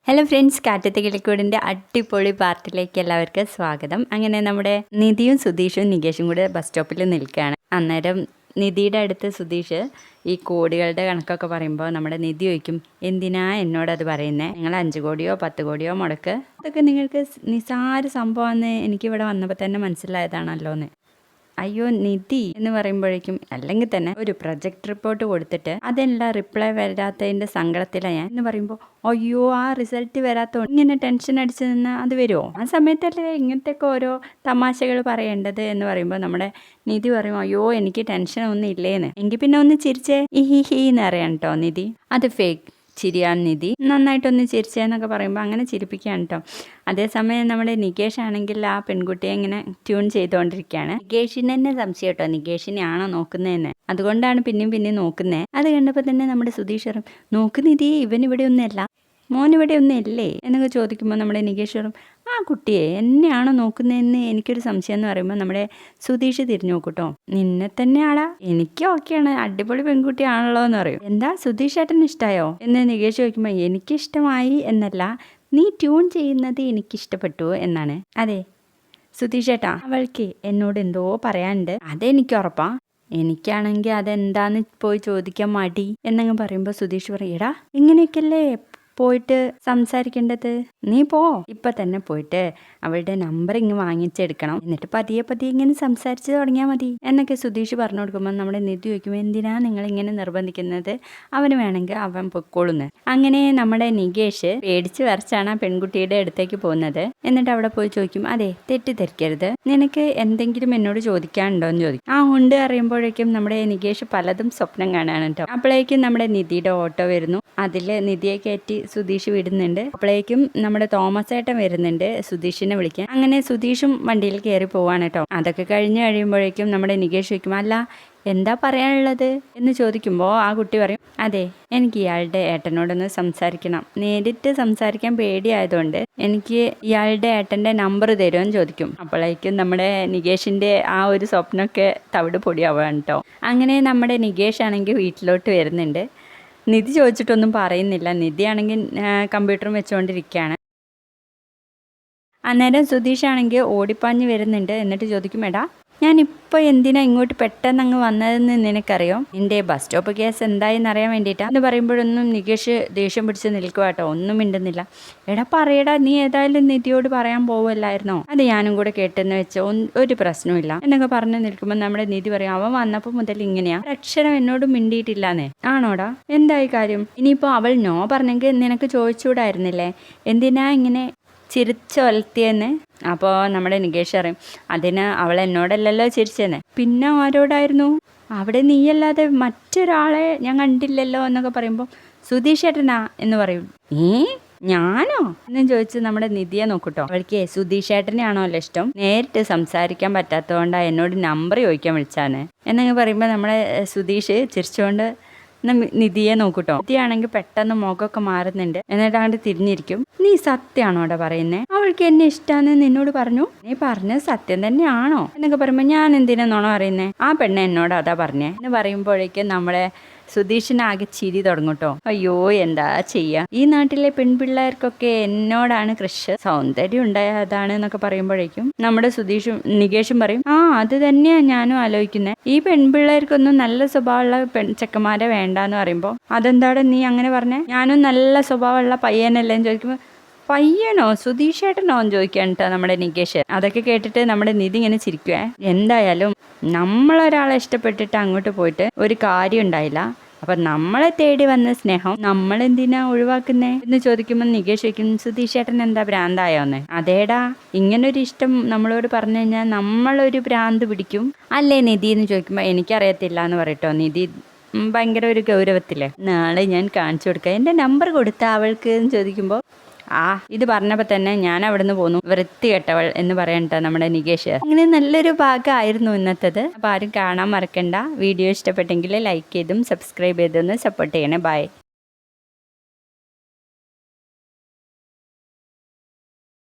Hello friends, കാറ്റത്തെ കിളിക്കൂടിൻ്റെ അടിപൊളി പാർട്ടിലേക്ക് എല്ലാവർക്കും സ്വാഗതം. അങ്ങനെ നമ്മുടെ നിധിയും സുധീഷും നികേഷും കൂടെ ബസ് സ്റ്റോപ്പിൽ നിൽക്കുകയാണ്. അന്നേരം നിധിയുടെ അടുത്ത് സുധീഷ് ഈ കോടികളുടെ കണക്കൊക്കെ പറയുമ്പോൾ നമ്മുടെ നിധി ചോദിക്കും, എന്തിനാ എന്നോടത് പറയുന്നത്? നിങ്ങൾ 5 കോടിയോ 10 കോടിയോ മുടക്ക്, അതൊക്കെ നിങ്ങൾക്ക് നിസ്സാര സംഭവമെന്ന് എനിക്കിവിടെ വന്നപ്പോൾ തന്നെ മനസ്സിലായതാണല്ലോ എന്ന്. അയ്യോ നിധി എന്ന് പറയുമ്പോഴേക്കും അല്ലെങ്കിൽ തന്നെ ഒരു പ്രൊജക്ട് റിപ്പോർട്ട് കൊടുത്തിട്ട് അതെല്ലാം റിപ്ലൈ വരാത്തതിൻ്റെ സങ്കടത്തിലാണ് ഞാൻ എന്ന് പറയുമ്പോൾ, അയ്യോ ആ റിസൾട്ട് വരാത്ത ഇങ്ങനെ ടെൻഷൻ അടിച്ച് നിന്നാൽ അത് വരുമോ? ആ സമയത്തല്ലേ ഇങ്ങനത്തെയൊക്കെ ഓരോ തമാശകൾ പറയേണ്ടത് എന്ന് പറയുമ്പോൾ നമ്മുടെ നിധി പറയും, അയ്യോ എനിക്ക് ടെൻഷനൊന്നും ഇല്ലേന്ന്. എങ്കിൽ പിന്നെ ഒന്ന് ചിരിച്ചേ ഹി എന്ന് അറിയാം കേട്ടോ നിധി. അത് ഫേക്ക് ചിരിയാൻ നിധി, നന്നായിട്ടൊന്ന് ചിരിച്ചെന്നൊക്കെ പറയുമ്പോൾ അങ്ങനെ ചിരിപ്പിക്കുകയാണ് കേട്ടോ. അതേസമയം നമ്മുടെ നികേഷ് ആണെങ്കിൽ ആ പെൺകുട്ടിയെ ഇങ്ങനെ ട്യൂൺ ചെയ്തുകൊണ്ടിരിക്കുകയാണ്. നികേഷിന് തന്നെ സംശയം കേട്ടോ, നികേഷിനെയാണോ നോക്കുന്നതെന്ന്. അതുകൊണ്ടാണ് പിന്നെയും നോക്കുന്നത്. അത് കണ്ടപ്പോൾ തന്നെ നമ്മുടെ സുധീഷറും, നോക്ക് നിധി, ഇവൻ ഇവിടെ ഒന്നുമല്ല, മോൻ ഇവിടെ ഒന്നും ഇല്ലേ എന്നൊക്കെ ചോദിക്കുമ്പോൾ നമ്മുടെ നികേഷറും, ആ കുട്ടിയെ എന്നെയാണോ നോക്കുന്നതെന്ന് എനിക്കൊരു സംശയം എന്ന് പറയുമ്പോൾ നമ്മുടെ സുധീഷ് തിരിഞ്ഞു നോക്കൂട്ടോ, നിന്നെ തന്നെയാടാ, എനിക്ക് ഓക്കെയാണ്, അടിപൊളി പെൺകുട്ടിയാണല്ലോ എന്ന് പറയും. എന്താ സുധീഷ് ഏട്ടന് ഇഷ്ടമായോ എന്ന് നികേഷ് ചോദിക്കുമ്പോൾ, എനിക്കിഷ്ടമായി എന്നല്ല, നീ ട്യൂൺ ചെയ്യുന്നത് എനിക്കിഷ്ടപ്പെട്ടു എന്നാണ്. അതെ സുധീഷ് ഏട്ടാ, അവൾക്ക് എന്നോട് എന്തോ പറയാനുണ്ട്, അതെനിക്ക് ഉറപ്പാ. എനിക്കാണെങ്കിൽ അതെന്താന്ന് പോയി ചോദിക്കാൻ മടി എന്നങ്ങ് പറയുമ്പോൾ സുധീഷ് പറയും, എടാ ഇങ്ങനെയൊക്കെയല്ലേ പോയിട്ട് സംസാരിക്കേണ്ടത്, നീ പോ, ഇപ്പം തന്നെ പോയിട്ട് അവളുടെ നമ്പർ ഇങ്ങ് വാങ്ങിച്ചെടുക്കണം, എന്നിട്ട് പതിയെ ഇങ്ങനെ സംസാരിച്ച് തുടങ്ങിയാൽ മതി എന്നൊക്കെ സുധീഷ് പറഞ്ഞു കൊടുക്കുമ്പോൾ നമ്മുടെ നിധി ചോദിക്കുമ്പോൾ, എന്തിനാ നിങ്ങളിങ്ങനെ നിർബന്ധിക്കുന്നത്, അവന് വേണമെങ്കിൽ അവൻ പൊക്കോളുന്ന്. അങ്ങനെ നമ്മുടെ നികേഷ് പേടിച്ച് വരച്ചാണ് ആ പെൺകുട്ടിയുടെ അടുത്തേക്ക് പോകുന്നത്. എന്നിട്ട് അവിടെ പോയി ചോദിക്കും, അതെ തെറ്റിദ്ധരിക്കരുത്, നിനക്ക് എന്തെങ്കിലും എന്നോട് ചോദിക്കാനുണ്ടോ എന്ന് ചോദിക്കും. ആ ഉണ്ട് അറിയുമ്പോഴേക്കും നമ്മുടെ നികേഷ് പലതും സ്വപ്നം കാണാണ് കേട്ടോ. അപ്പോഴേക്കും നമ്മുടെ നിധിയുടെ ഓട്ടോ വരുന്നു. അതിൽ നിധിയെ കയറ്റി സുധീഷ് വിടുന്നുണ്ട്. അപ്പോഴേക്കും നമ്മുടെ തോമസ് ഏട്ടൻ വരുന്നുണ്ട് സുധീഷിനെ വിളിക്കാൻ. അങ്ങനെ സുധീഷും വണ്ടിയിൽ കയറി പോവാണ് കേട്ടോ. അതൊക്കെ കഴിഞ്ഞ് കഴിയുമ്പോഴേക്കും നമ്മുടെ നികേഷ് ചോദിക്കും, അല്ല എന്താ പറയാനുള്ളത് എന്ന് ചോദിക്കുമ്പോൾ ആ കുട്ടി പറയും, അതെ എനിക്ക് ഇയാളുടെ ഏട്ടനോടൊന്ന് സംസാരിക്കണം, നേരിട്ട് സംസാരിക്കാൻ പേടിയായതുകൊണ്ട് എനിക്ക് ഇയാളുടെ ഏട്ടൻ്റെ നമ്പർ തരുമെന്ന് ചോദിക്കും. അപ്പോഴേക്കും നമ്മുടെ നികേഷിൻ്റെ ആ ഒരു സ്വപ്നമൊക്കെ തവിട് പൊടിയാവാണ് കേട്ടോ. അങ്ങനെ നമ്മുടെ നികേഷ് ആണെങ്കിൽ വീട്ടിലോട്ട് വരുന്നുണ്ട്. നിധി ചോദിച്ചിട്ടൊന്നും പറയുന്നില്ല. നിധിയാണെങ്കിൽ കമ്പ്യൂട്ടറും വെച്ചുകൊണ്ടിരിക്കുകയാണ്. അന്നേരം സുധീഷാണെങ്കിൽ ഓടിപ്പാഞ്ഞ് വരുന്നുണ്ട്. എന്നിട്ട് ചോദിക്കും, എടാ ഞാനിപ്പോൾ എന്തിനാ ഇങ്ങോട്ട് പെട്ടെന്ന് അങ്ങ് വന്നതെന്ന് നിനക്കറിയോ? എൻ്റെ ബസ് സ്റ്റോപ്പ് കേസ് എന്തായെന്ന് അറിയാൻ വേണ്ടിയിട്ടാണ് എന്ന് പറയുമ്പോഴൊന്നും നികേഷ് ദേഷ്യം പിടിച്ച് നിൽക്കുക കേട്ടോ, ഒന്നും മിണ്ടുന്നില്ല. എടാ പറയടാ, നീ ഏതായാലും നിധിയോട് പറയാൻ പോവല്ലായിരുന്നോ? അത് ഞാനും കൂടെ കേട്ടെന്ന് വെച്ചോ, ഒരു പ്രശ്നമില്ല എന്നൊക്കെ പറഞ്ഞ് നിൽക്കുമ്പോൾ നമ്മുടെ നിധി പറയും, അവൻ വന്നപ്പോൾ മുതൽ ഇങ്ങനെയാ, അക്ഷരം എന്നോട് മിണ്ടിയിട്ടില്ലാന്നേ. ആണോടാ, എന്തായി കാര്യം? ഇനിയിപ്പോൾ അവൾ നോ പറഞ്ഞെങ്കിൽ നിനക്ക് ചോദിച്ചുകൂടായിരുന്നില്ലേ, എന്തിനാ ഇങ്ങനെ ചിരിച്ചൊലത്തിയെന്ന്? അപ്പോൾ നമ്മുടെ നികേഷ് അറിയും, അതിന് അവൾ എന്നോടല്ലല്ലോ ചിരിച്ചെന്ന്, പിന്നെ ആരോടായിരുന്നു? അവിടെ നീയല്ലാതെ മറ്റൊരാളെ ഞാൻ കണ്ടില്ലല്ലോ എന്നൊക്കെ പറയുമ്പോൾ, സുധീഷ് ഏട്ടനാ എന്ന് പറയും. ഞാനോ എന്നും ചോദിച്ച് നമ്മുടെ നിധിയെ നോക്കൂട്ടോ. അവൾക്ക് സുധീഷ് ഏട്ടനെയാണോ അല്ല ഇഷ്ടം, നേരിട്ട് സംസാരിക്കാൻ പറ്റാത്തതുകൊണ്ടാണ് എന്നോട് നമ്പർ ചോദിക്കാൻ വിളിച്ചാണ് എന്നങ്ങ് പറയുമ്പോൾ നമ്മുടെ സുധീഷ് ചിരിച്ചുകൊണ്ട് നിധിയെ നോക്കൂട്ടോ. നിധിയാണെങ്കിൽ പെട്ടെന്ന് മുഖമൊക്കെ മാറുന്നുണ്ട്. എന്നിട്ട് അങ്ങോട്ട് തിരിഞ്ഞിരിക്കും. നീ സത്യമാണോ അവിടെ പറയുന്നേ? അവൾക്ക് എന്നെ ഇഷ്ടാന്ന് നിന്നോട് പറഞ്ഞു, നീ പറഞ്ഞത് സത്യം തന്നെയാണോ എന്നൊക്കെ പറയുമ്പോൾ, ഞാൻ എന്തിനാ നുണ പറയുന്നേ, ആ പെണ്ണ് എന്നോട് അതാ പറഞ്ഞേ എന്ന് പറയുമ്പോഴേക്കും നമ്മളെ സുധീഷിനാകെ ചിരി തുടങ്ങൂട്ടോ. അയ്യോ എന്താ ചെയ്യാ, ഈ നാട്ടിലെ പെൺപിള്ളേർക്കൊക്കെ എന്നോടാണ് ക്രഷ്, സൗന്ദര്യം ഉണ്ടായതാണ് എന്നൊക്കെ പറയുമ്പോഴേക്കും നമ്മുടെ സുധീഷും നികേഷും പറയും, ആ അത് തന്നെയാ ഞാനും ആലോചിക്കുന്നത്, ഈ പെൺപിള്ളേർക്കൊന്നും നല്ല സ്വഭാവമുള്ള ചെക്കന്മാരെ വേണ്ടാന്ന് പറയുമ്പോൾ, അതെന്താടെ നീ അങ്ങനെ പറഞ്ഞേ, ഞാനും നല്ല സ്വഭാവമുള്ള പയ്യനല്ലേ എന്ന് ചോദിക്കുമ്പോൾ, പയ്യനോ സുധീഷ് ഏട്ടനോ എന്ന് ചോദിക്കാൻ കേട്ടോ നമ്മുടെ നികേഷ്. അതൊക്കെ കേട്ടിട്ട് നമ്മുടെ നിധി ഇങ്ങനെ ചിരിക്കുവേ. എന്തായാലും നമ്മളൊരാളെ ഇഷ്ടപ്പെട്ടിട്ട് അങ്ങോട്ട് പോയിട്ട് ഒരു കാര്യം ഉണ്ടായില്ല, അപ്പം നമ്മളെ തേടി വന്ന സ്നേഹം നമ്മളെന്തിനാ ഒഴിവാക്കുന്നേ എന്ന് ചോദിക്കുമ്പോൾ നികേഷ് ചോദിക്കും, സുധീഷ് ഏട്ടൻ എന്താ ഭ്രാന്തായോന്ന്? അതേടാ, ഇങ്ങനൊരു ഇഷ്ടം നമ്മളോട് പറഞ്ഞു കഴിഞ്ഞാൽ നമ്മളൊരു ഭ്രാന്ത് പിടിക്കും അല്ലേ നിധി എന്ന് ചോദിക്കുമ്പോൾ, എനിക്കറിയത്തില്ല എന്ന് പറയട്ടോ. നിധി ഭയങ്കര ഒരു ഗൗരവത്തില്ലേ, നാളെ ഞാൻ കാണിച്ചു കൊടുക്കാം, എൻ്റെ നമ്പർ കൊടുത്താ അവൾക്ക് എന്ന് ചോദിക്കുമ്പോൾ, ഇത് പറഞ്ഞപ്പോൾ തന്നെ ഞാൻ അവിടുന്ന് പോന്നു, വൃത്തികെട്ടവൾ എന്ന് പറയണ്ട നമ്മുടെ നികേഷ്. അങ്ങനെ നല്ലൊരു ഭാഗമായിരുന്നു ഇന്നത്തേത്. അപ്പോൾ ആരും കാണാൻ മറക്കണ്ട. വീഡിയോ ഇഷ്ടപ്പെട്ടെങ്കിൽ ലൈക്ക് ചെയ്തും സബ്സ്ക്രൈബ് ചെയ്തൊന്ന് സപ്പോർട്ട് ചെയ്യണേ. ബൈ.